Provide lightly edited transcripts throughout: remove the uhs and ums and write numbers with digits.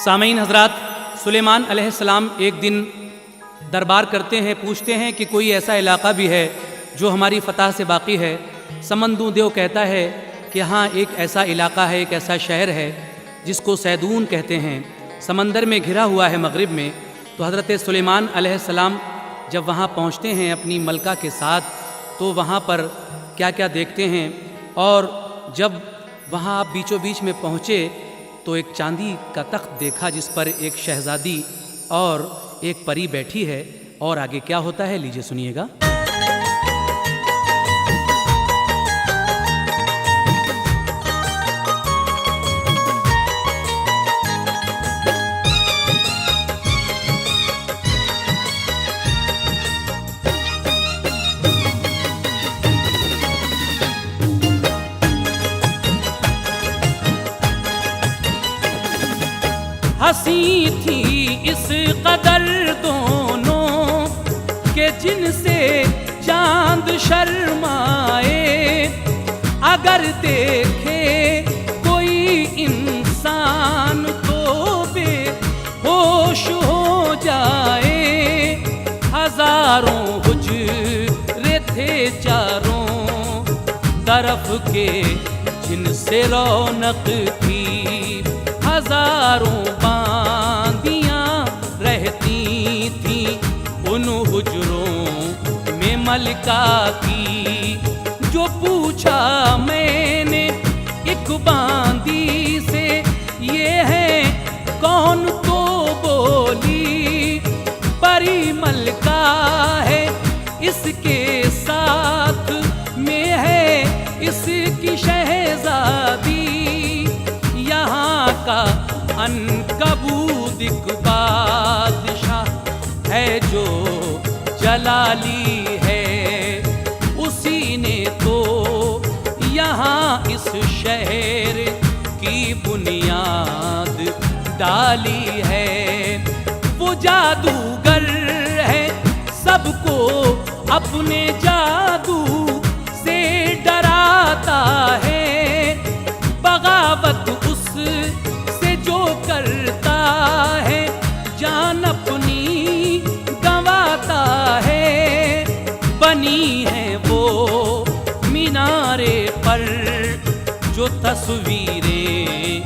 सामीन हजरात, सुलेमान अलैहिस्सलाम एक दिन दरबार करते हैं, पूछते हैं कि कोई ऐसा इलाका भी है जो हमारी फ़तह से बाकी है। समंदू देव कहता है कि हाँ, एक ऐसा इलाका है, एक ऐसा शहर है जिसको सैदून कहते हैं, समंदर में घिरा हुआ है मगरिब में। तो हज़रत सुलेमान अलैहिस्सलाम जब वहाँ पहुँचते हैं अपनी मलका के साथ, तो वहाँ पर क्या क्या देखते हैं। और जब वहाँ आप बीचों बीच में पहुँचे तो एक चांदी का तख्त देखा जिस पर एक शहजादी और एक परी बैठी है। और आगे क्या होता है, लीजिए सुनिएगा। हंसी थी इस कदर दोनों के जिनसे चांद शर्माए, अगर देखे कोई इंसान तो बेहोश हो जाए। हजारों हुजरे थे चारों तरफ के जिनसे रौनक थी, हजारों बांदियां रहती थी उन हुजरों में मलका की। जो पूछा मैंने एक बांदी से, ये है कौन, तो बोली परी मलका है, इसके साथ में है इसकी शहजादी। यहाँ का अनकबूत बादशाह है जो जलाली है, उसी ने तो यहाँ इस शहर की बुनियाद डाली है। वो जादूगर है, सबको अपने जादू से डराता है। बगावत उससे जो करता है, जान अपनी गंवाता है। बनी है वो मीनारे पर जो तस्वीरें,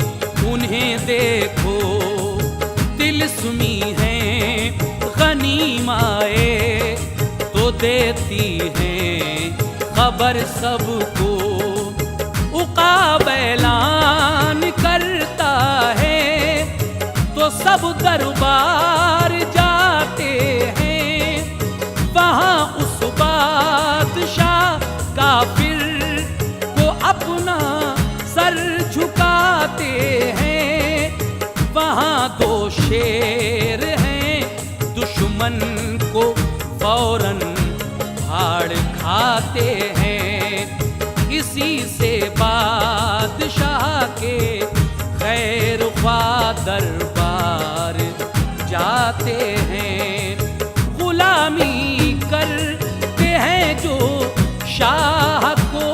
उन्हें देखो तिलस्मी हैं गनीमाए, तो देती हैं खबर सबको। उकाब ऐलान करता है तो सब दरबार जाते हैं, वहाँ उस बादशाह काफिर को अपना सर झुकाते हैं। वहाँ दो शेर हैं, दुश्मन को फौरन फाड़ खाते हैं। इसी से बादशाह के खैर ख्वाह दरबार जाते हैं। गुलामी करते हैं जो शाह को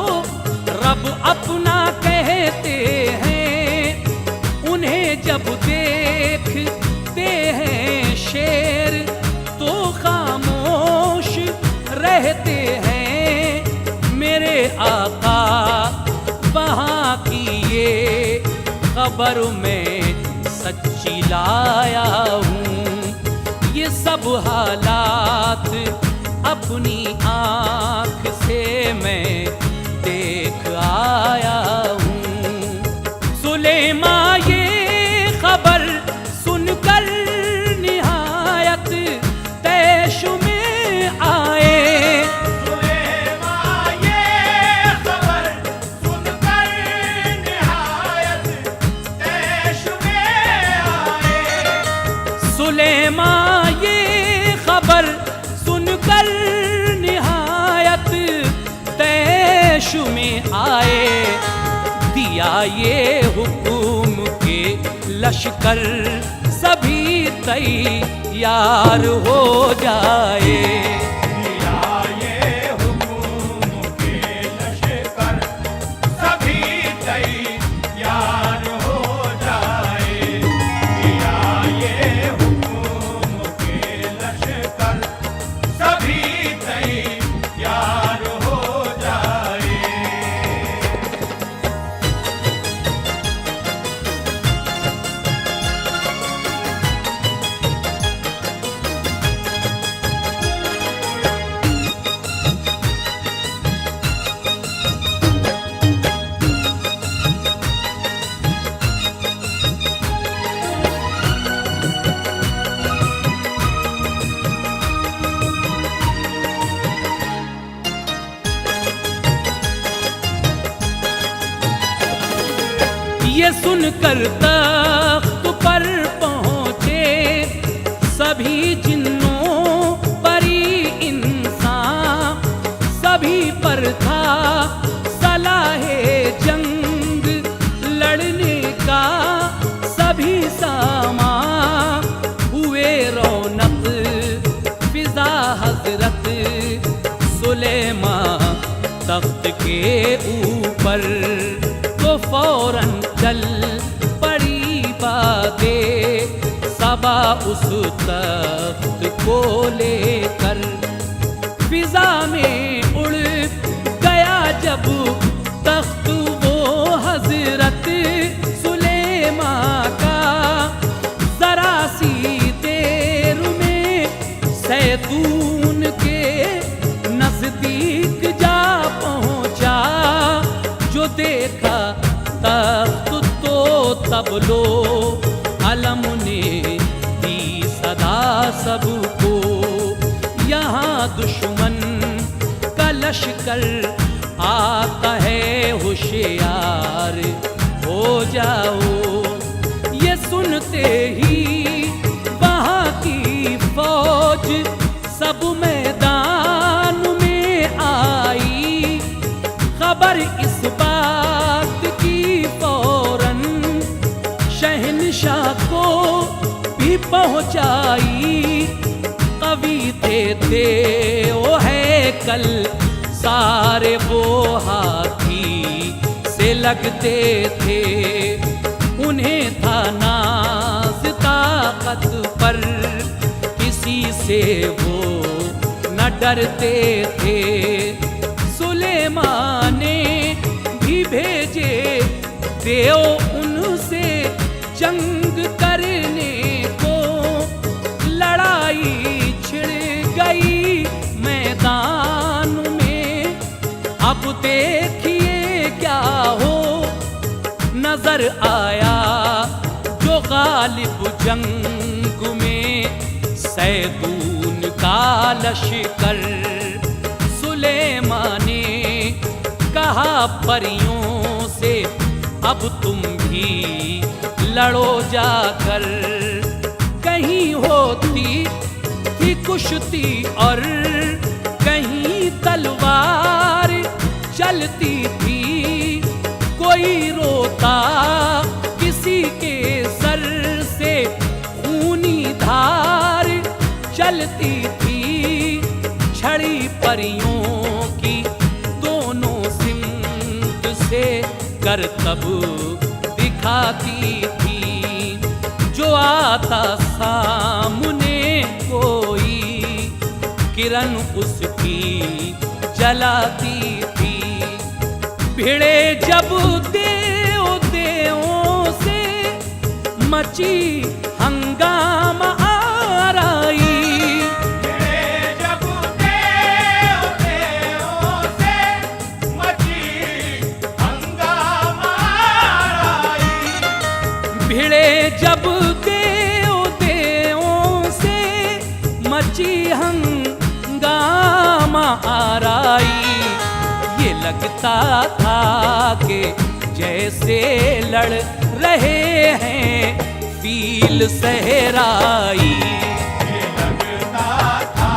रब अपना कहते हैं, उन्हें जब देखते हैं शेर तो खामोश रहते हैं। मेरे आका वहाँ की ये खबर मैं सच्ची लाया हूँ, ये सब हालात अपनी आँख से मैं देख आया हूँ। सुलेमान ये खबर सुनकर निहायत तैश में आए। सुलेमान ये खबर जोश में आए, दिया ये हुक्म के लश्कर सभी तैयार हो जाए। ये सुनकर तख्त पर पहुँचे सभी जिन्नों परी इंसान, सभी पर था सलाहे जंग लड़ने का सभी सामा। हुए रौनक फिजा हजरत सुलेमान तख्त के ऊपर, तो फौरन चल पड़ी बातें सबा उस तख्त को लेकर। फिजा में उड़ गया जब तख्त वो हजरत सुलेमान का, जरा सी देर में सैतून के नजदीक जा पहुंचा। जो देखा तख्त तो तब लो अलम ने दी सदा सबको, यहाँ दुश्मन का लश्कर आता है होशियार हो जाओ। ये सुनते ही वहाँ की फौज सब मैदान में आई, खबर इस बात की फौरन शहंशाह को भी पहुंचाई। कवि थे वो है कल सारे वो हाथी से लगते थे, उन्हें था नाज ताकत पर किसी से वो न डरते थे। सुलेमान ने भी भेजे देव उनसे जंग करने को, लड़ाई छिड़ गई मैदान में। अब देखिए क्या हो नजर आया जो गालिब जंग में, सैदून का लश्कर। सुलेमान ने कहा परियों से अब तुम भी लड़ो जाकर। कहीं होती थी कुश्ती और कहीं तलवार चलती थी, कोई रोता किसी के सर से खूनी धार चलती थी। छड़ी परियों की दोनों सिमत से करतब दिखाती थी, जो आता सामने कोई किरण उसकी जलाती थी। भिड़े जब देवों से मची हंगामा आराई, भिड़े जब देवों से मची हंगामा आराई, भिड़े जब देवों से मची हंगामा आराई। ये लगता था कि जैसे लड़ रहे हैं फील सहराई। ये लगता था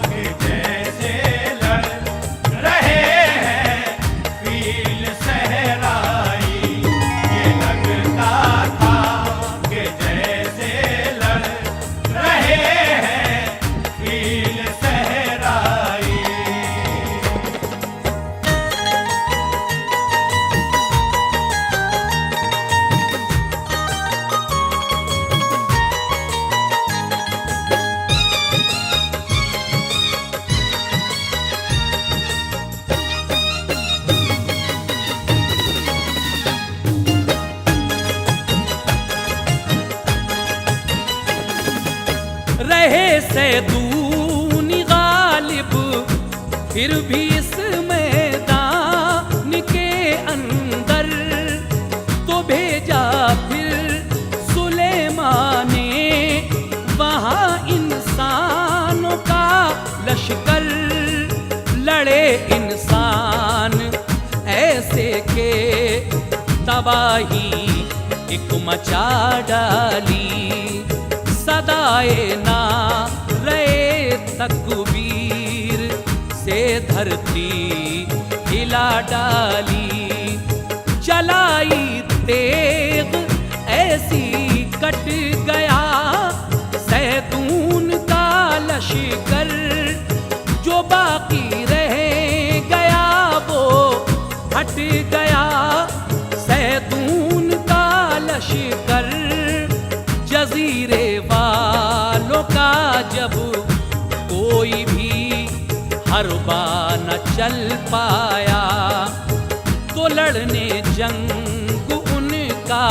कि जैसे लड़ रहे हैं सैदूनी गालिब फिर भी इस मैदान के अंदर तो भेजा फिर सुलेमान ने वहाँ इंसानों का लश्कर। लड़े इंसान ऐसे के तबाही एक मचा डाली, सदाए ना रहे तकबीर से धरती हिला डाली। चलाई तेग ऐसी कट गया सैतून का लश्कर, जो बाकी रह गया वो हट गया सैतून का लश्कर। जजीरे वालों का जब कोई भी हरबा न चल पाया, तो लड़ने जंग उनका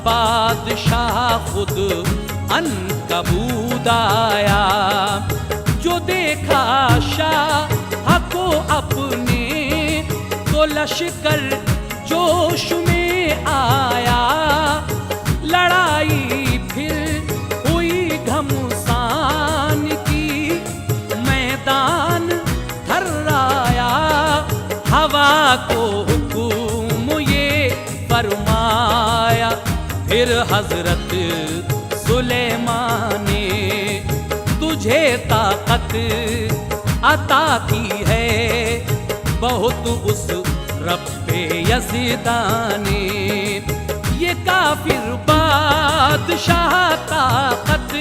बादशाह खुद अनकबूत आया। जो देखा शाह को अपने तो लश्कर जोश में आया। लड़ाई फिर हुई घमसान की, मैदान थर्राया। हवा को हुक्म ये फरमाया, फिर हजरत सुलेमान ने तुझे ताकत अता की है बहुत उस रब्बे यज़ीदान ने। ये काफिर बादशाह ताकत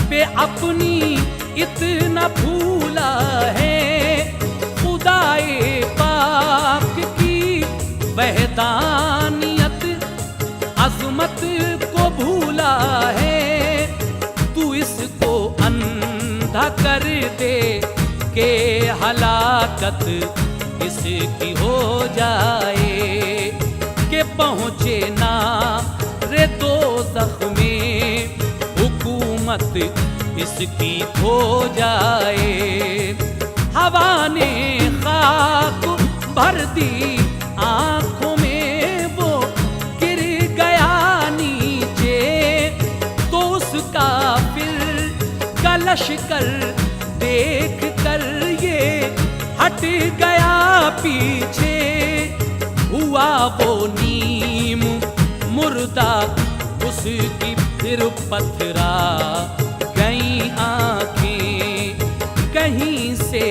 पे अपनी इतना भूला है, खुदाए पाक की वहदानियत अजमत को भूला है। तू इसको अंधा कर दे के हलाकत इसकी हो जाए, के पहुँचे ना रे दोज़ख में हुकूमत इसकी हो जाए। हवा ने खाक भर दी आँखों में, वो गिर गया नीचे। तो उसका फिर कलश कर देख कर ये हट गया पीछे। हुआ वो नीम मुर्दा उसकी फिर पथरा गई आँखें। कहीं से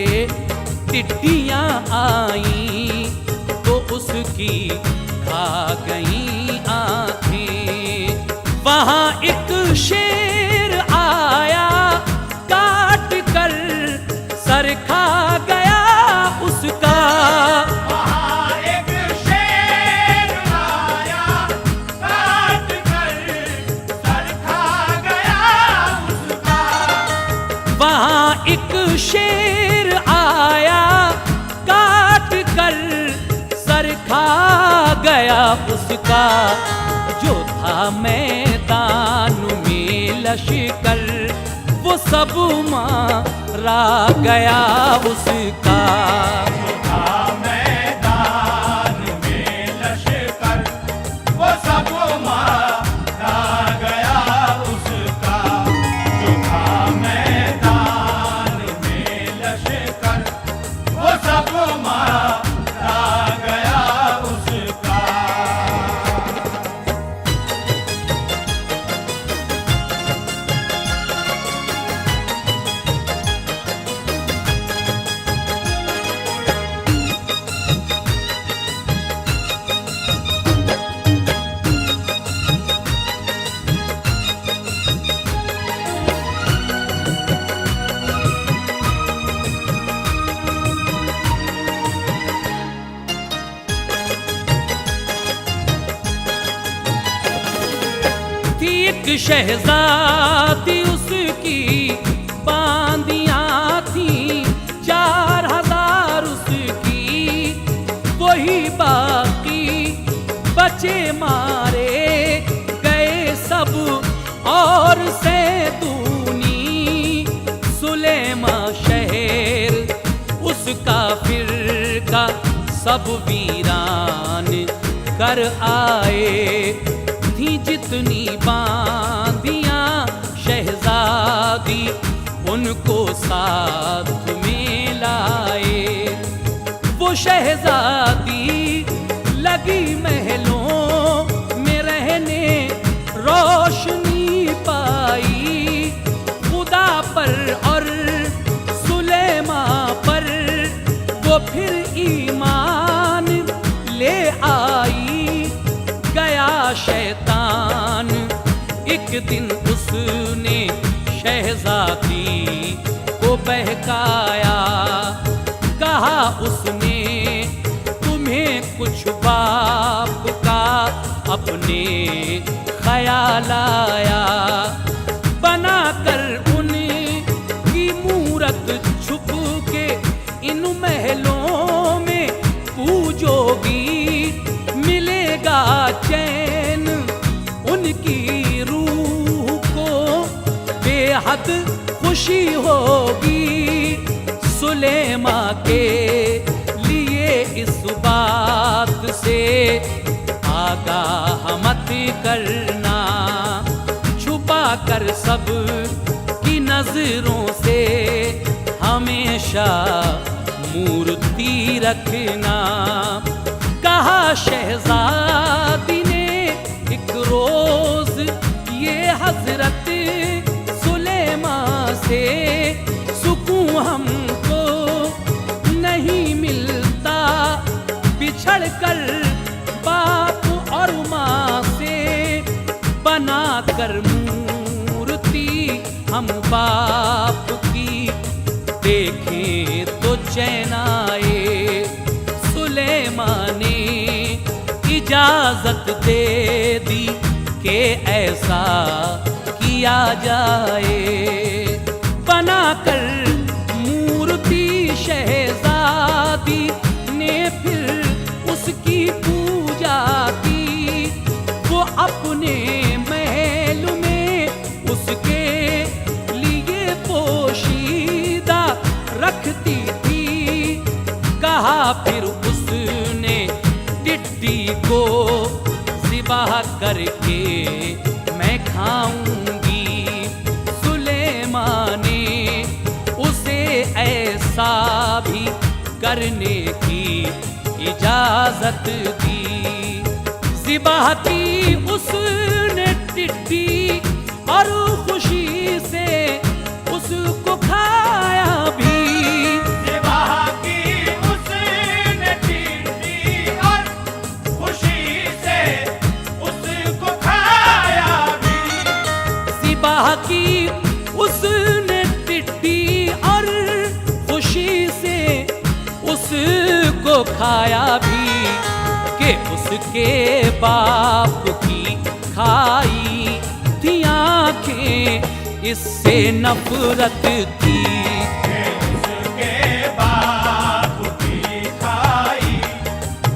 टिड्डियाँ आई तो उसकी खा गई आँखें। वहाँ एक शेर आया काट कर सर खा गया उसका। वहाँ एक शेर आया काट कर सर खा गया उसका। वहाँ एक शेर आया काट कर सर खा गया उसका। जो था मैदान में लश्कर वो सब मारा गया उसका। था मैदान में लश्कर वो सब मारा गया उसका। जो था मैदान में लश्कर वो सब मारा गया उसका। एक शहजादी उसकी बांदियां थी 4000 उसकी। वही बाकी बचे मारे गए सब और सैदूनी उनका फिरका सब वीरान कर आए। थी जितनी बांदियां शहजादी उनको साथ में लाए। वो शहजादी लगी महलों में रहने, रोशनी पाई खुदा पर और सुलेमा पर वो फिर ईमान ले आई। गया शैतान एक दिन उसने शहजादी को बहकाया। कहा उसने तुम्हें कुछ बाप का अपने ख्याल आया। बनाकर उनकी मूरत छुप के इन महलों में पूजोगी, मिलेगा चैन उनकी रूह को बेहद खुशी होगी। सुलेमा के लिए इस बात से आगाह मत करना, छुपा कर सब की नजरों से हमेशा मूर्ति रखना। कहा शहजादी ने एक रोज ये हजरत सुलेमा से, सुकून हमको नहीं मिलता बिछड़ कर बाप और माँ से। बना कर मूर्ति हम बाप की देखें तो चैन आए। सुलेमा ने इजाजत दे दी कि ऐसा किया जाए। बनाकर मूर्ति शहजादी ने फिर उसकी पूजा की। वो अपने महल में उसके लिए पोशीदा रखती थी। कहा फिर उसने टिड्डी को ज़िबाह करके मैं खाऊंगी। सुलेमा ने उसे ऐसा भी करने की इजाजत दी। ज़िबाह की उसने टिड्डी और खुशी से उसको खाया भी। ज़िबाह की उसने टिड्डी और खुशी से उसको खाया भी। ज़िबाह की उसने टिड्डी और खुशी से उसको खाया भी कि उसके बाप की खाई थी आंखें इससे नफरत थी। उसके बाप की खाई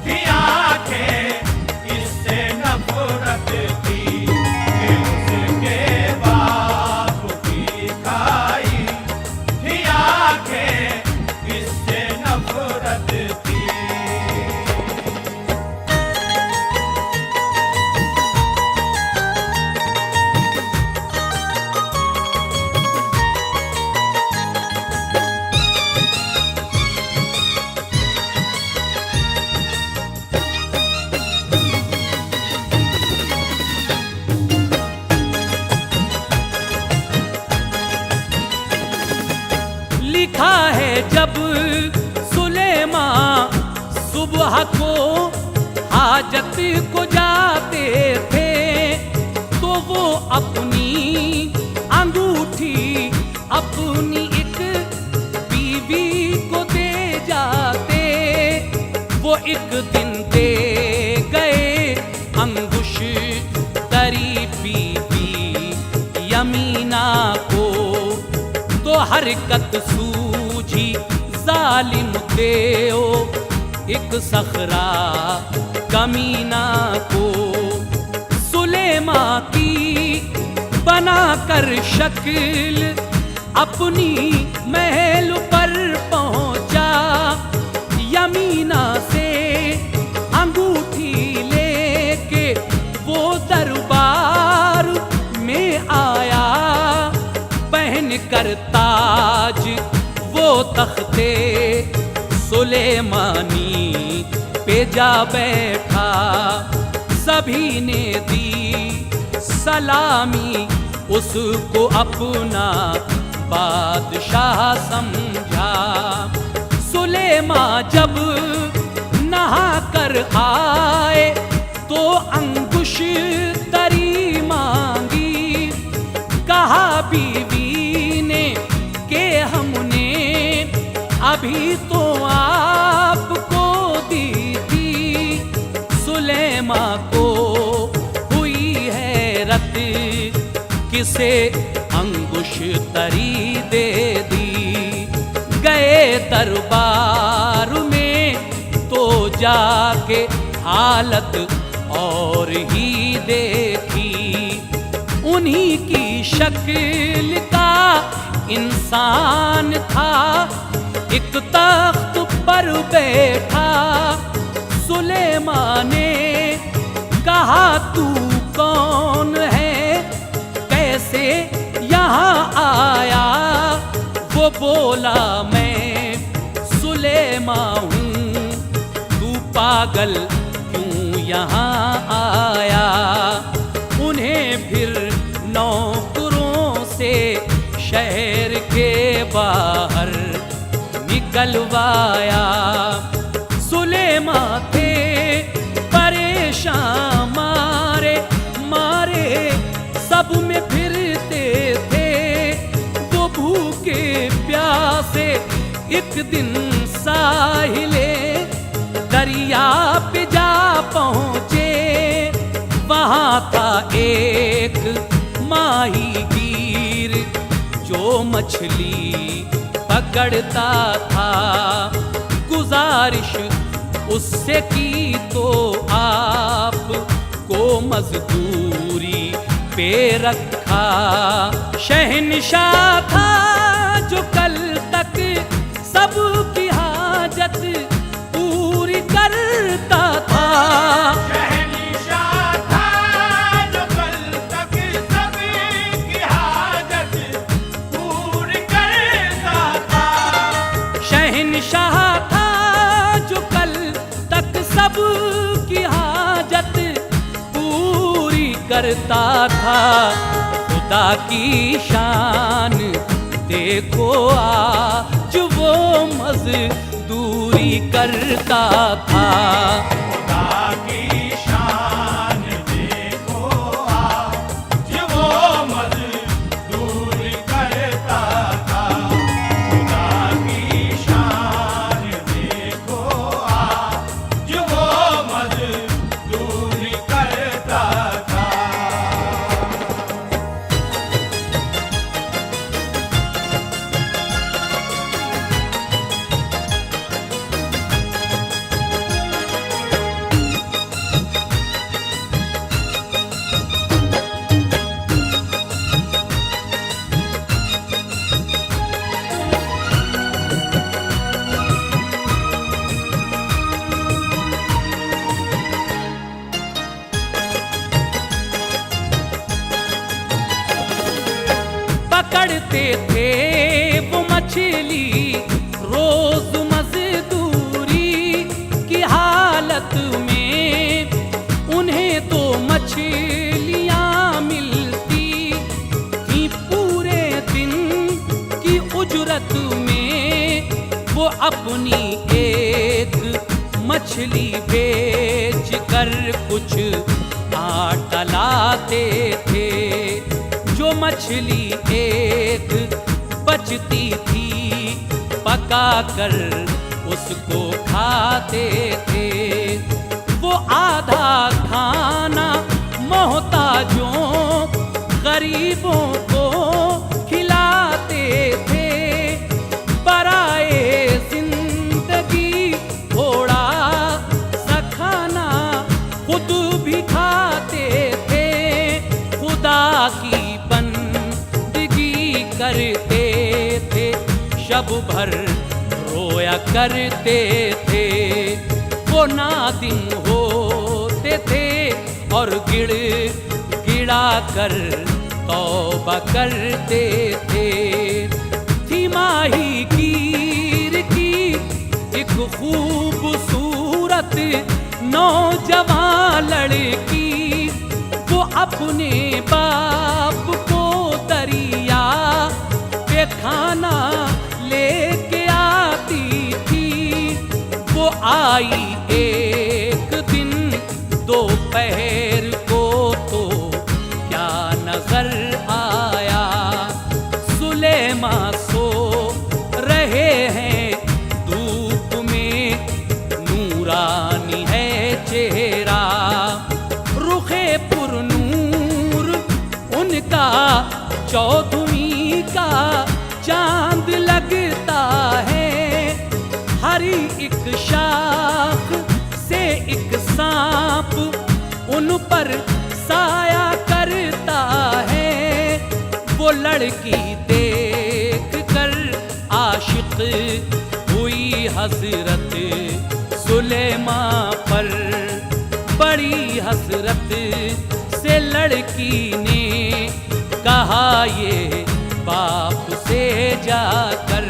थी आंखें इससे नफरत थी। उसके बाप की खाई थी आंखें इससे नफरत थी। लिखा है जब सुलेमा सुबह को हाजत को जाते थे तो वो अपनी अंगूठी अपनी एक बीवी को दे जाते। वो एक दिन दे गए अंगुश तरी बीवी यमीना को, तो हरकत सूझी जालिम देओ एक सखरा कमीना को। सुलेमा की बनाकर शक्ल अपनी महल पर पहुंचा सुलेमानी पे जा बैठा। सभी ने दी सलामी, उसको अपना बादशाह समझा। सुलेमान जब नहा कर आए तो अंगुश तरी मांगी। कहा बीवी ने कि हमने अभी तो आपको दी थी। सुलेमान को हुई हैरत, किसे अंगुश तरी दे दी। गए दरबार में तो जाके हालत और ही देखी। उन्हीं की शक्ल का इंसान था, एक तख्त पर बैठा। सुलेमान ने कहा तू कौन है, कैसे यहाँ आया। वो बोला मैं सुलेमान हूँ, तू पागल क्यों यहाँ आया। उन्हें फिर नौकरों से शहर के बाहर निकलवाया। सुलेमान थे परेशान, मारे मारे सब में फिरते थे। वो भूखे प्यासे एक दिन साहिले दरिया पे जा पहुँचे। वहाँ था एक माहीगीर जो मछली पकड़ता था। गुजारिश उससे की तो आप को मजदूरी पे रखा। शहंशाह था जो कल तक सबकी हाजत पूरी करता था। शहंशाह था जो कल तक सबकी हाजत पूरी करता था। शहंशाह था जो कल तक सबकी हाजत पूरी करता था। खुदा की शान देखो आज वो मजदूरी करता था। खुदा की शान देखो आज वो मजदूरी करता था। खुदा की शान देखो आज वो मजदूरी करता था। पकड़ते थे वो मछली रोज मजदूरी की हालत में। उन्हें तो मछलियाँ मिलती थी पूरे दिन की उजरत में। वो अपनी एक मछली बेच कर कुछ आटा लाते थे। जो मछली एक बचती थी पका कर उसको खाते थे। वो आधा खाना मोहताजों गरीबों को खिलाते थे। बराए जिंदगी थोड़ा सा खाना खुद भी खाते थे। खुदा की करते थे, शब भर रोया करते थे। वो नादिम होते थे और गिड़ गिड़ा कर तौबा करते थे। थी माही गिर की एक खूबसूरत नौजवान लड़की, वो अपने बाप को दरिया पे खाना लेके आती थी। वो आई एक दिन दोपहर को तो क्या नजर आया, सुलेमा सो रहे हैं धूप में, नूरानी है चेहरा, रुखे पुरनूर उनका चौदहवीं का चांद लगता है। हरी एक शाख से एक सांप उन पर साया करता है। वो लड़की देख कर आशिक हुई हजरत सुलेमा पर, बड़ी हसरत से लड़की ने कहा ये बाप से जाकर,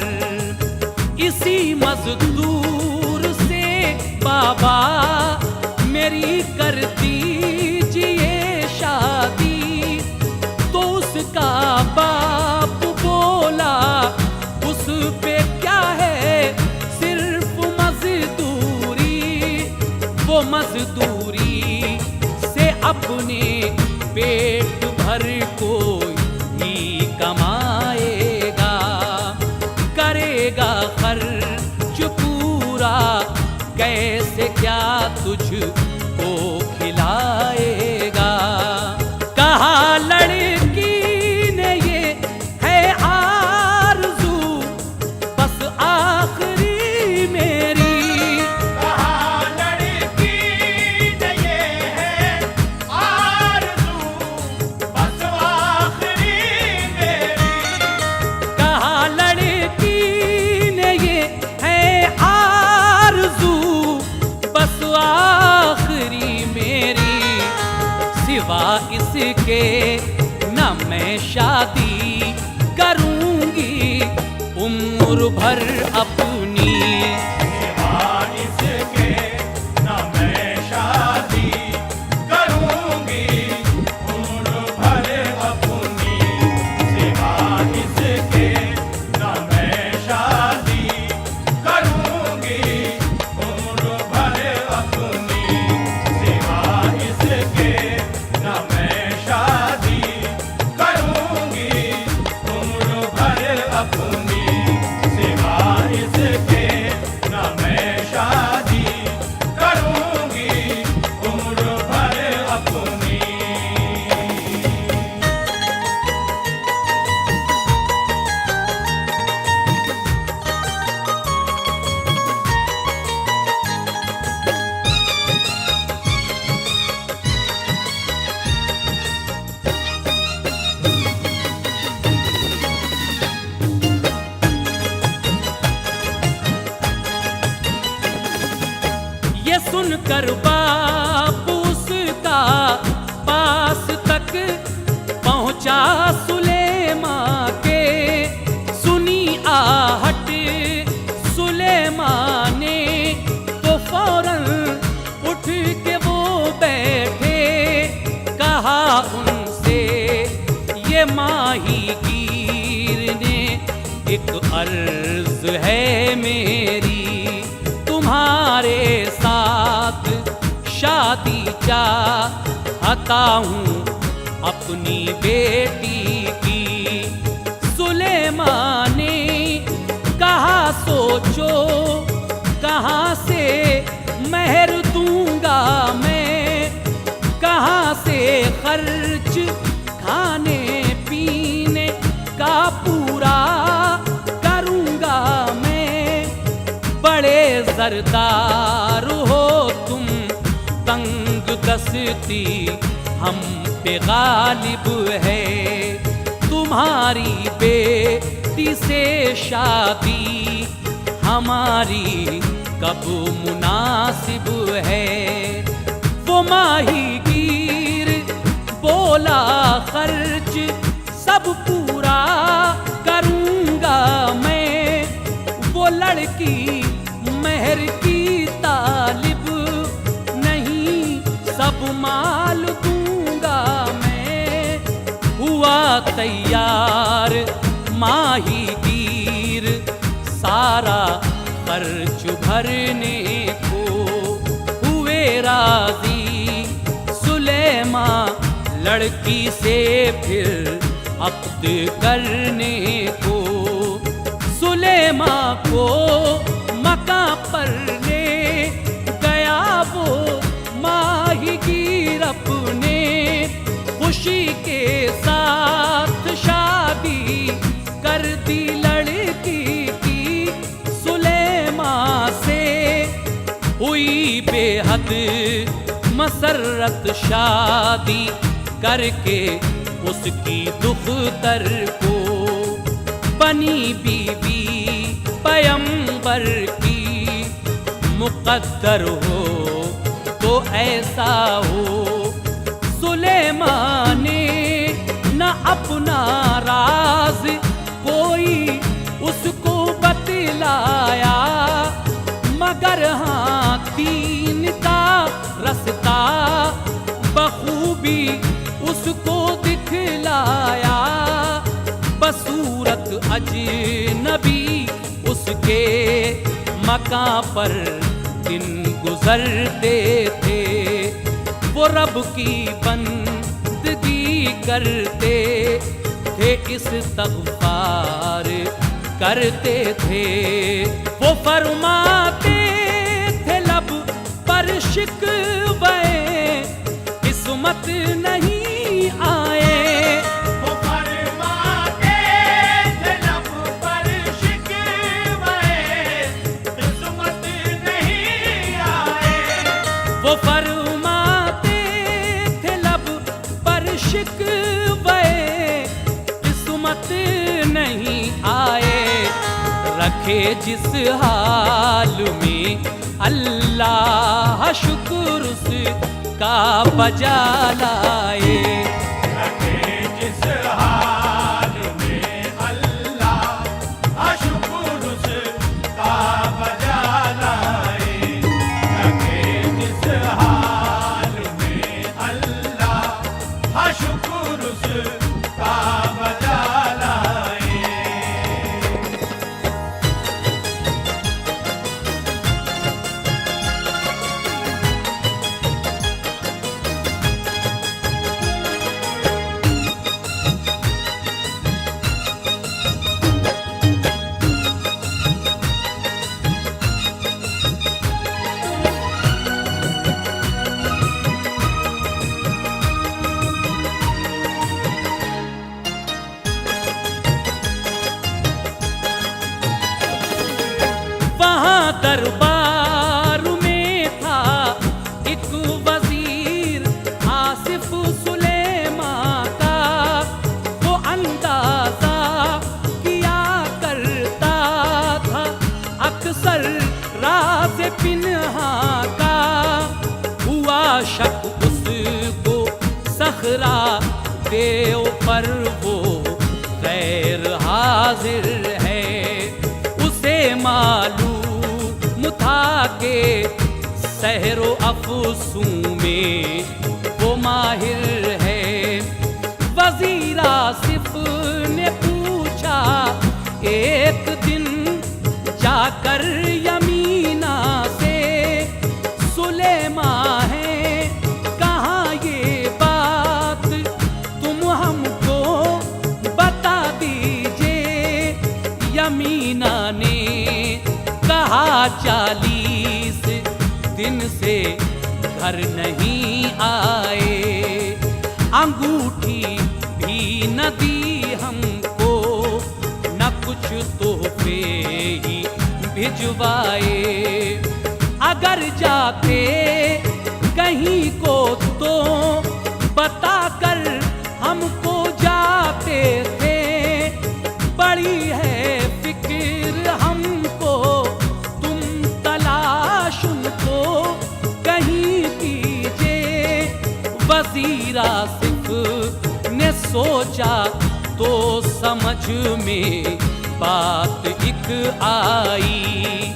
इसी मजदूर से बाबा मेरी कर दीजिए शादी। तो उसका बाप बोला उस पे क्या है सिर्फ मजदूरी, वो मजदूरी से अपने पेट भर कोई ही कमाएगा, करेगा खर्च पूरा कैसे क्या तुझको खिलाएगा। कहा लड़की ने ये है आरज़ू बस आखिरी मेरी, कहा लड़की ने ये है आरज़ू बस आखिरी मेरी, कहा लड़की ने ये है आरज़ू बस आखिरी मेरी, सिवा इसके न मैं शादी करूंगी उम्र भर अपनी। सिवा इसके न मैं शादी करूंगी उम्र भर अपनी, सिवा इसके न मैं शादी करूंगी उम्र भर अपनी, सिवा इसके न मैं शादी करूंगी उम्र भर अपनी, सिवा इसके न मैं शादी करूंगी उम्र भर अपनी। ये सुनकर बाप उसका पास तक पहुंचा सुलेमा के, सुनी आहट सुलेमा ने तो फौरन उठ के वो बैठे। कहा उनसे ये माही गिर ने एक अर्ज है मेरी, तुम्हारे साथ शादी चाहता हूँ अपनी बेटी की। सुलेमा ने कहा सोचो कहाँ से मेहर दूंगा मैं, कहाँ से खर्च खाने पीने का पूरा करूंगा मैं। बड़े सरदार हो तुम, तंग दस्ती हम पे गालिब है, तुम्हारी बेटी से शादी हमारी कब मुनासिब है। वो माही गिर बोला खर्च सब पूरा करूंगा मैं। वो लड़की मेहर की तालिब नहीं, सब माल दूंगा मैं। हुआ तैयार माही गिर सारा खर्च भरने को, हुए राजी सुलेमान लड़की से फिर अक़्द करने को। सुलेमान को मक्का पर ले गया वो माहीगीर अपने, खुशी के साथ शादी कर दी लड़की की। सुलेमान से हुई बेहद मसरत शादी करके उसकी दुख्तर को, बनी बीवी पैगंबर की। मुक़द्दर हो तो ऐसा हो, सुलेमान ने न अपना राज कोई उसको बतलाया, मगर हाँ तीन का रास्ता बखूबी उसको दिखलाया। बसूरत अजनबी उसके मक्का पर दिन गुजरते थे, वो रब की बंदगी करते थे, इस्तग़फ़ार करते थे। वो फरमाते थे लब पर शिकवे किस्मत नहीं आए। वो फरमाते थे लब पर शिकवे किस्मत नहीं आए। वो फरमाते थे लब पर शिकवे किस्मत नहीं आए। रखे जिस हाल में अल्लाह शुक्र उसका बजा लाए। रखे जिस हाल में अल्लाह शुक्र उसका बजा लाए। रखे जिस हाल में अल्लाह शुक्र उसका बजा लाए। दरबार में था एक वजीर आसिफ सुलेमान का, वो अंदाजा किया करता था अक्सर राज पिन्हा का। हुआ शक उसको सखरा देव पर वो गैर हाजिर है, उसे मालूम था के सहरो अफसू में वो माहिर है। वजीर आसिफ ने पूछा एक दिन जाकर यमीना से, सुलेमान है कहाँ ये बात तुम हमको बता दीजिए। यमीना ने कहा 40 दिन से घर नहीं आए, अंगूठी भी न दी हमको, न कुछ तोहफे ही भिजवाए। अगर जाते कहीं को तो बता कर हमको जाते थे, बड़ी है फिक्र हमको तुम तलाश उनको कहीं कीजिए। वजीर आसिफ ने सोचा तो समझ में बात एक आई,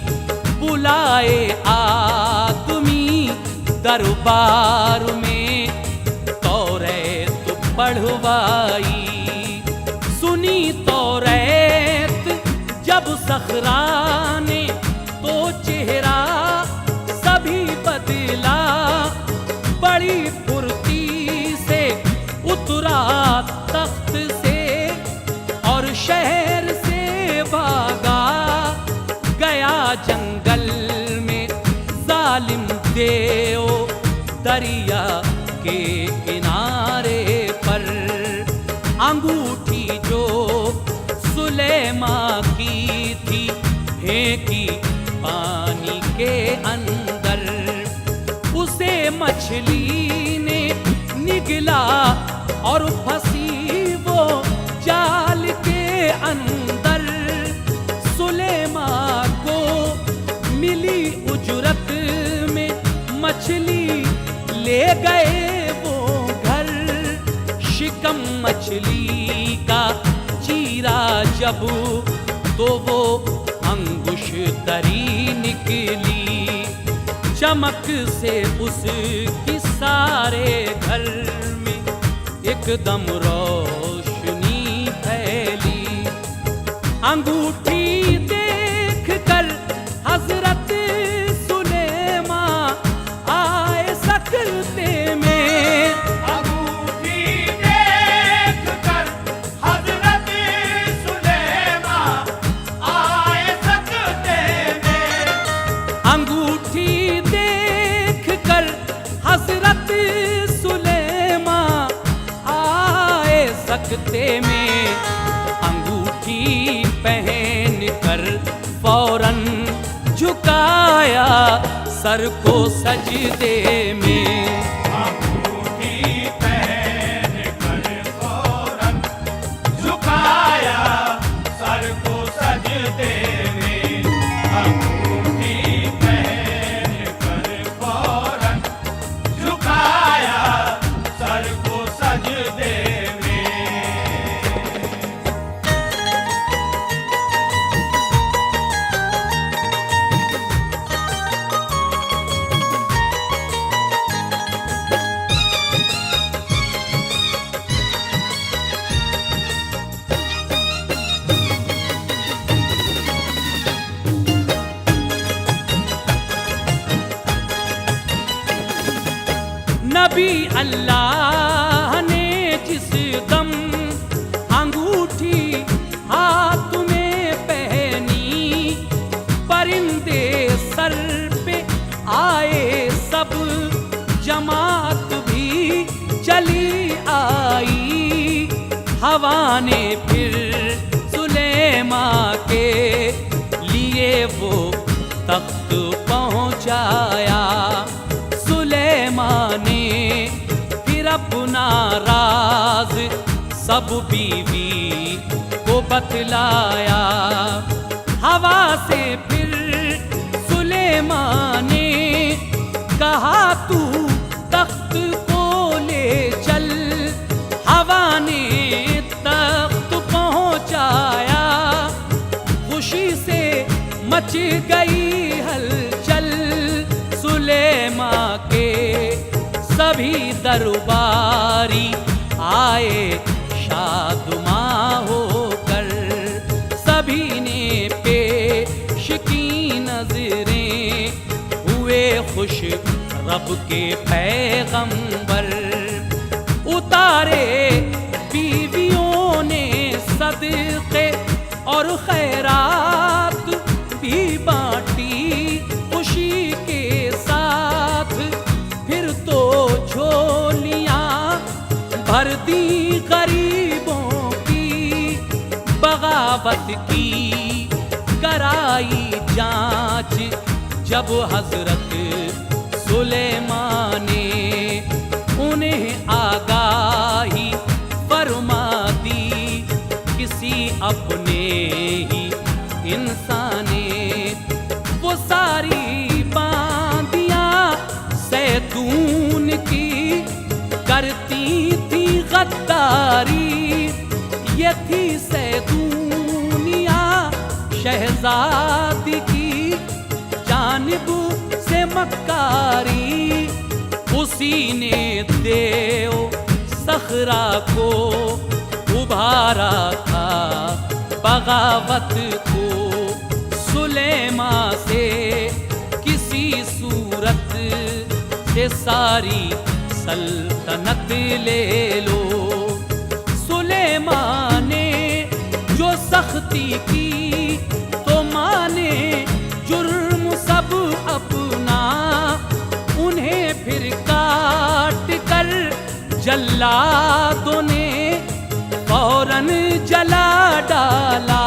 दरबार में तौरेत पढ़वाई। सुनी तौरेत जब सखरा ने तो चेहरा सभी बदला, बड़ी फुर्ती से उतरा तख्त से और शहर से भागा गया जंगल में जालिम देव दरिया के किनारे पर। अंगूठी जो सुलेमा की थी फेंकी पानी के अंदर, उसे मछली ने निगला और फंसी वो जाल के अंदर। सुलेमा को मिली उजरत में मछली ले गए वो घर। शिकम मछली का चीरा जब तो वो अंगुश तरी निकली, चमक से उसकी सारे घर में एकदम रोशनी फैली। अंगूठी देख कर हजरत सुलेमा आए सकते में। अंगूठी देख कर हजरत सुलेमा आए सकते में। अंगूठी देख कर हजरत सुलेमा आए सकते में। अंगूठी पहन कर फौरन झुकाया सर को सजदे में। अंगूठी पहन कर फौरन झुकाया सर को सजदे में। अंगूठी पहन कर फौरन झुकाया सर को सजदे में। नबी अल्लाह ने जिस दम अंगूठी हाथ में पहनी, परिंदे सर पे आए सब, जमात भी चली आई। हवा ने फिर सुलेमा के लिए वो तख्त पहुंचाया। सुलेमा ने फिर अपना राज सब बीवी को बतलाया। हवा से फिर सुलेमा ने कहा तू तख्त को ले चल। हवा ने तख्त पहुंचाया, खुशी से मच गई हलचल। सुलेमा के सभी दरबारी आए शादुमा होकर, सभी ने पेश की नजरें, हुए खुश रब के पैगंबर। उतारे बीवियों ने सदके और खैरात भी बांटी खुशी के साथ। फिर तो झोलियां भर दी गरीबों की, बगावत की कराई जांच जब हजरत सुलेमा ने उन्हें आगाही फरमा दी। किसी अपने ही इंसान ने वो सारी बांदियां सैतून की करती थी गद्दारी। ये थी सैतूनिया शहजादी की जानिब से मक्कारी। उसी ने देव सखरा को उभारा था बगावत को। सुलेमा से किसी सूरत से सारी सल्तनत ले लो। सुलेमा ने जो सख्ती की तो माने जुर्म सब अपना। उन्हें फिर काट कर जल्लादों ने फौरन जला डाला।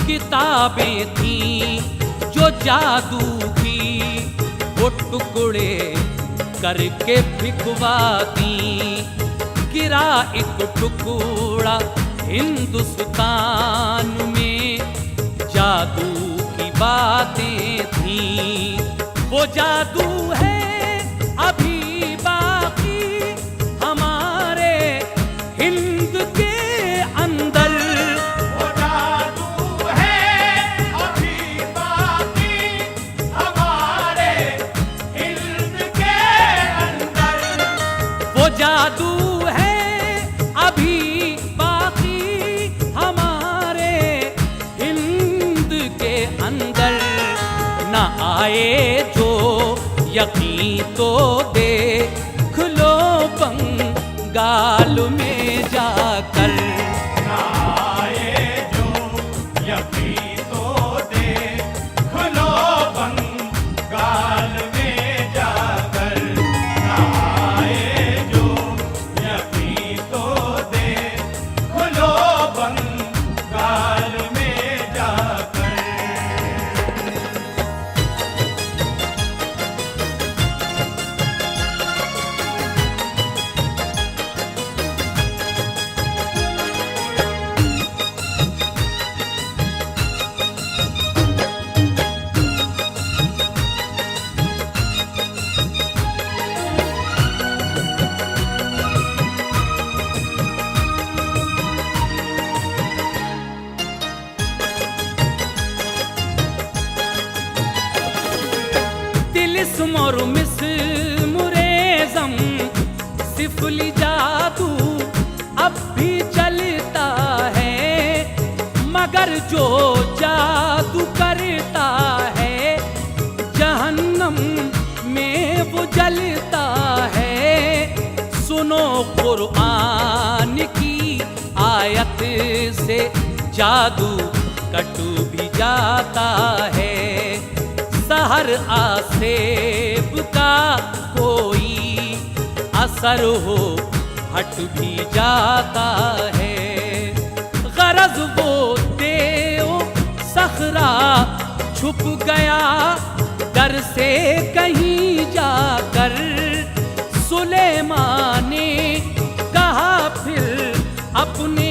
किताबें थीं जो जादू की वो टुकड़े करके फिकवा दी। गिरा एक टुकड़ा हिंदुस्तान में, जादू की बातें थीं। वो जादू है अभी बाकी हमारे हिंद के अंदर। वो जादू है अभी बाकी हमारे हिंद के अंदर। वो जादू है अभी बाकी हमारे हिंद के अंदर। न आए जो यकीन तो देख लो बंगाल में जाकर। आए जो यकीन तो देख लो बंगाल में जाकर। आए जो यकीन तो देख लो बंगाल में जाकर। तिलिस्म और मिस्मुरेज़म सिफली जादू अब भी चलता है। मगर जो जादू करता है जहन्नम में वो जलता है। सुनो कुरान की आयत से जादू कट भी जाता है। सहर आसेब का कोई असर हो हट भी जाता है। गरज वो देव सखरा छुप गया डर से कहीं जाकर। सुलेमान ने कहा फिर अपने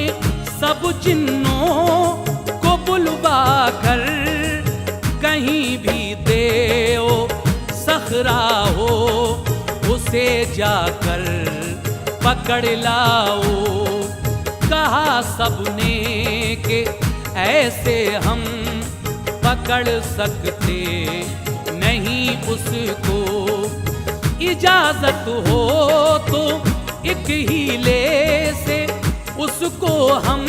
सब जिन्नों को बुलवा कर। कहीं भी देव सखरा हो उसे जाकर पकड़ लाओ। कहा सबने कि ऐसे हम पकड़ सकते नहीं उसको। इजाजत हो तो एक हीले से उसको हम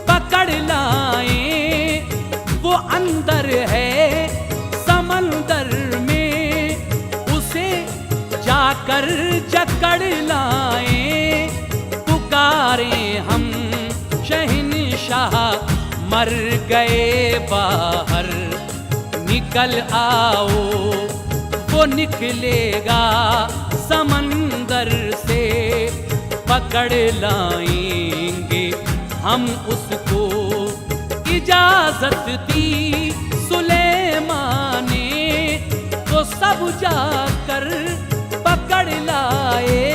पकड़ लाएं। वो अंदर है समंदर में, उसे जाकर जकड़ लाएं। पुकारें हम शहंशाह मर गए बाहर, निकल आओ। वो निकलेगा समंदर से, पकड़ लाएंगे हम उसको। इजाजत दी सुलेमान ने तो सब जाकर पकड़ लाए।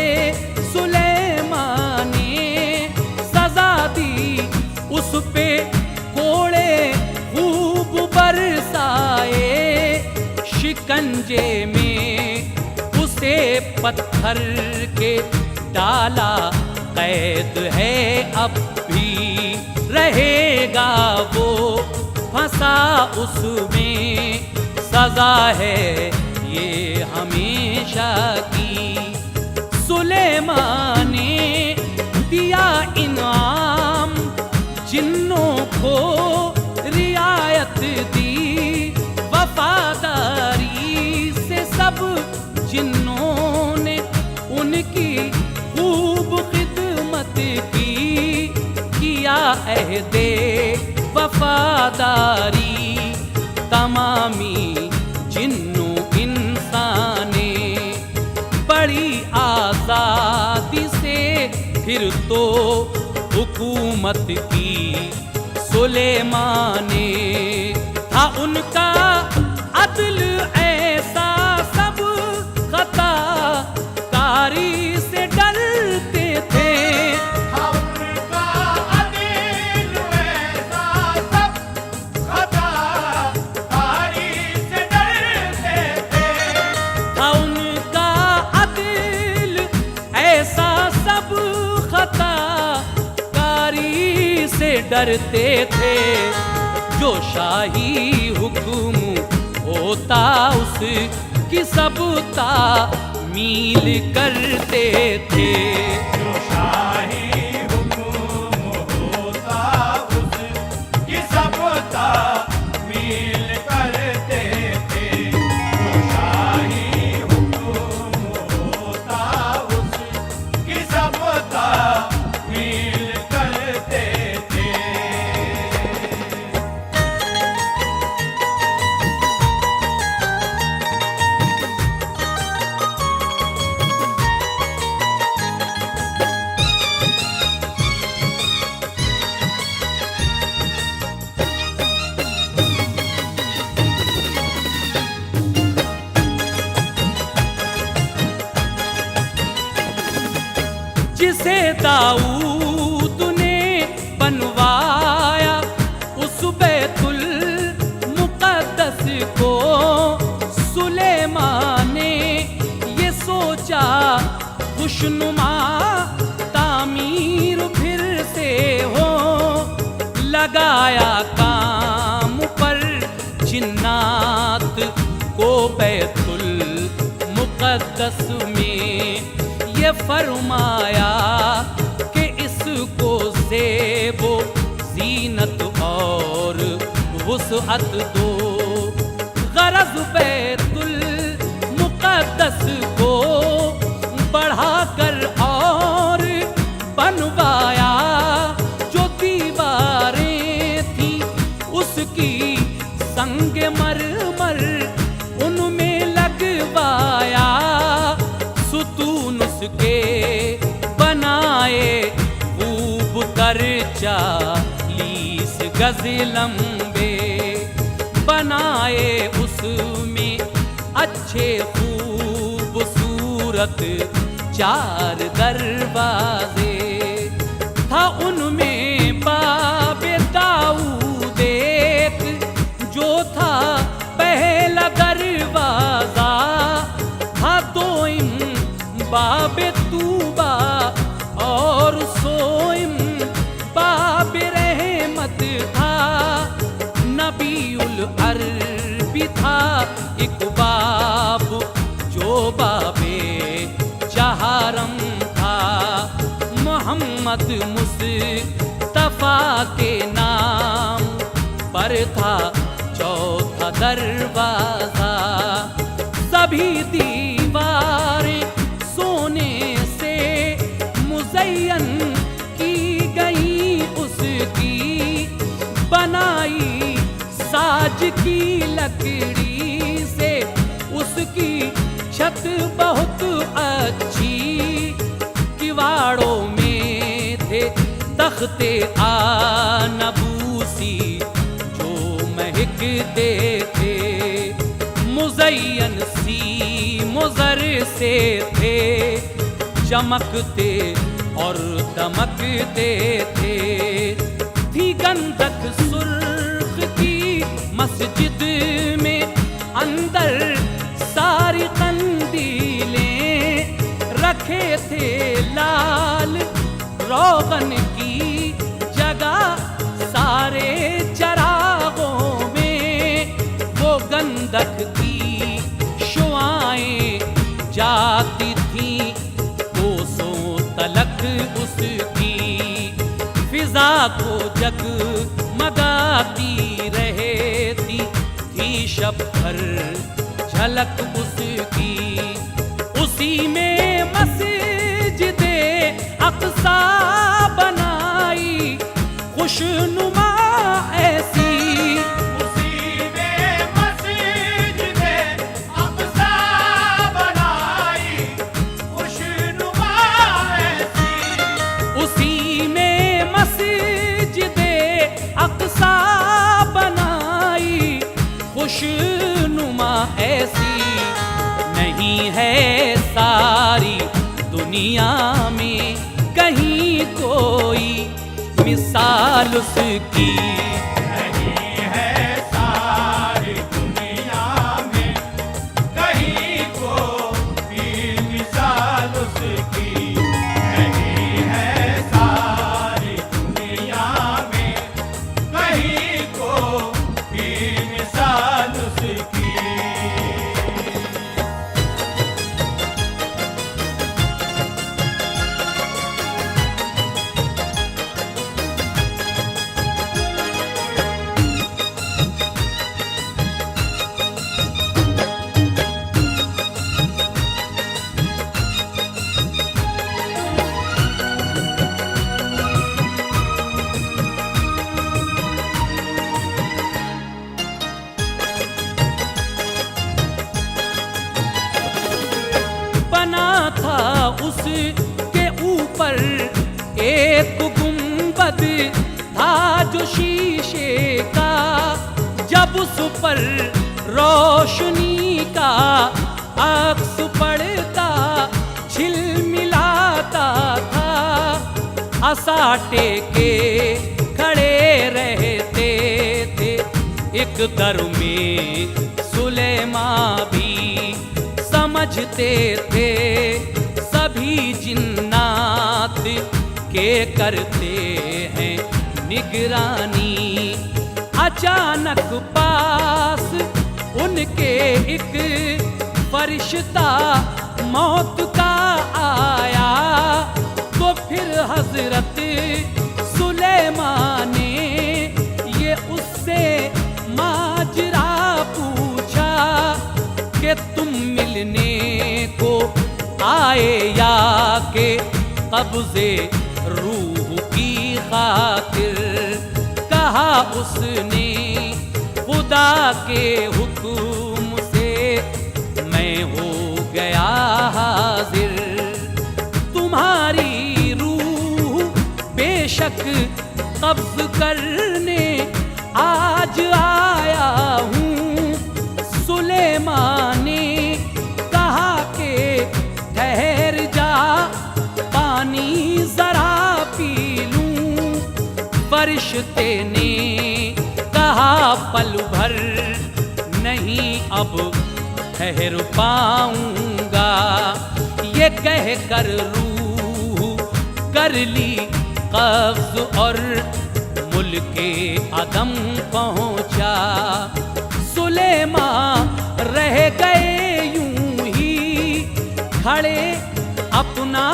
सुलेमान ने सजा दी उस पे कोड़े खूब बरसाए। शिकंजे में उसे पत्थर के डाला, कैद है अब भी रहेगा वो फंसा उसमें। सजा है ये हमेशा की। सुलेमान ने दिया इनाम, जिन्नों को रियायत दी वफादारी से, सब जिन्नों ने उनकी खूब खिदमत की, किया अहदे वफादारी। तमामी जिन्नो इंसाने बड़ी आजादी से फिर तो हुकूमत की। सुलेमान ने था उनका अदल ऐसा, सब खता कारी से डरते थे। उनका अदल ऐसा, सब खता कारी से डरते थे। था उनका अदल ऐसा, सब खता कारी से डरते थे। जो शाही हुक्म होता उसकी सब तामील करते थे। जो शाही हुक्म होता उसकी सब तामील करते थे। जो शाही हुक्म होता उसकी सब तामील करते थे। जिसे दाऊद ने बनवाया उस बैतुल मुक़द्दस को, सुलेमान ने ये सोचा खुशनुमा तामीर फिर से हो। लगाया काम पर जिन्नात को बैतुल मुक़द्दस में, ये फरमाया कि इसको ज़ेबो ज़ीनत और वुसअत दो। गरज बैतुल मुक़द्दस को बढ़ाकर और बनवाया। जो दीवारें थी उसकी संग मरमर उनमें लगवाया। सुतून उसके बनाए खूब तर 40 गज लंबे, बनाए उसमें अच्छे खूबसूरत 4 दरवाजे। था उनमें बाबे दाऊद एक, जो था पहला दरवाजा। था दोइम बाबे तूबा और सोइम बाबे रहमत था। नबीउल अरबी था एक बाब, जो बाबे जहारम था। मोहम्मद मुस्तफा के नाम पर था चौथा दरवाजा। सभी दीवारें सोने से मुज़य्यन की गई उसकी, बनाई साज की लकड़ी से उसकी छत बहुत अच्छी। किवाड़ों में थे तख्ते आनबूसी जो महकते थे। मुज़य्यन सी मुज़र से थे, चमकते और दमकते थे। थी गंधक सुर्ख की मस्जिद में अंदर सारी कंदीलें, रखे थे लाल रोगन की जगह सारे चरागों में। वो गंधक की शुआएं जाती थी कोसों फिजा को जगमगाती रहती थी शब भर झलक उसकी। उसी में मस्जिदे अक़सा बनाई खुशनुमा ऐसी। उसी में मस्जिदे अक़सा बनाई खुशनुमा ऐसी। उसी में मस्जिदे अक़सा बनाई खुशनुमा ऐसी। नहीं है सारी दुनिया में कहीं कोई मिसाल उसकी। नहीं है सारी दुनिया में कहीं कोई मिसाल उसकी। नहीं है सारी दुनिया में कहीं कोई मिसाल उसकी। बना था उसके ऊपर एक गुंबद था जो शीशे का। जब उस पर रोशनी का अक्स पड़ता झिलमिलाता था। असाटे के खड़े रहते थे एक दर में सुलेमान भी समझते थे सभी जिन्नात के करते हैं निगरानी। अचानक पास उनके एक फरिश्ता मौत का आया। तो फिर हजरत सुलेमान ने ये उससे माजरा पूछा कि तुम मिलने को आए या के कब्ज़े रूह की खातिर। कहा उसने खुदा के हुक्म से मैं हो गया हाजिर। तुम्हारी रूह बेशक कब्ज़ करने आज आया हूँ। सुलेमान ने कहा कि ठहर जा पानी जरा पी लूं। फरिश्ते ने कहा पल भर नहीं अब ठहर पाऊंगा। ये कह कर रूह कर ली कब्ज़ और मुल्के अदम पहुंचा। सुलेमान रह गए यूं ही खड़े अपना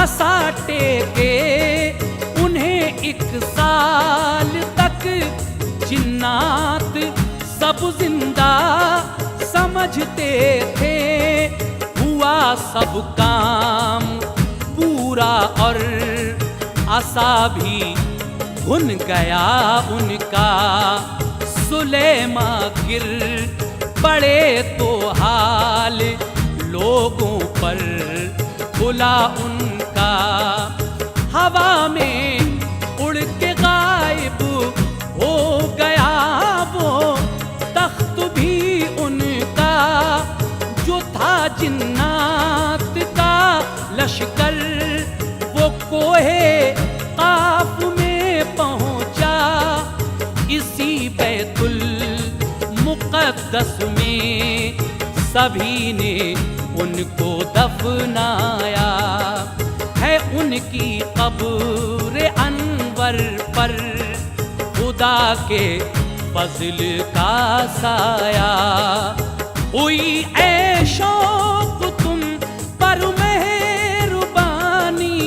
असा टेके। उन्हें 1 साल तक जिन्नात सब जिंदा समझते थे। हुआ सब काम पूरा और असा भी भुन गया उनका। सुलेमान गिर पड़े तो हाल लोगों पर खुला उनका। हवा में उड़ के गायब हो गया वो तख्त भी उनका। जो था जिन्नात का लश्कर वो कोहे काफ में पहुंचा। इसी बैतुल मुक़द्दस में सभी ने उनको दफनाया है। उनकी कब्र अनवर पर खुदा के फज़ल का साया। हुई ऐ शौक़ तुम पर मेहरबानी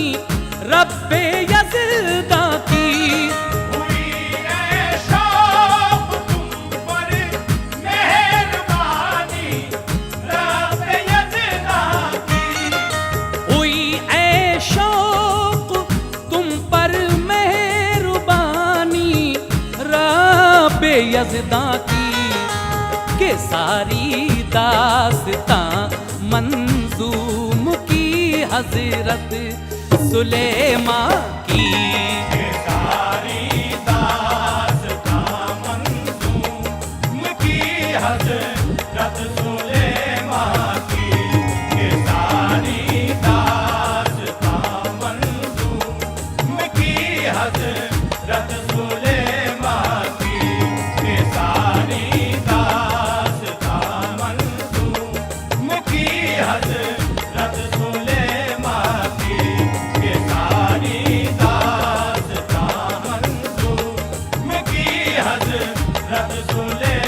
रब्बे यज़दा की। यज़दां की के सारी दास्तां मंजूम की हजरत सुलेमान की। ये सारी दास्तां मंजूम की हज़रत सुलेमान की। ये सारी दास्तां मंजूम की हज़रत सुलेमान की। ये सारी दास्तां मंजूम की हज़रत सुलेमान की। ये सारी दास्तां मंजूम की हज़रत सुलेमान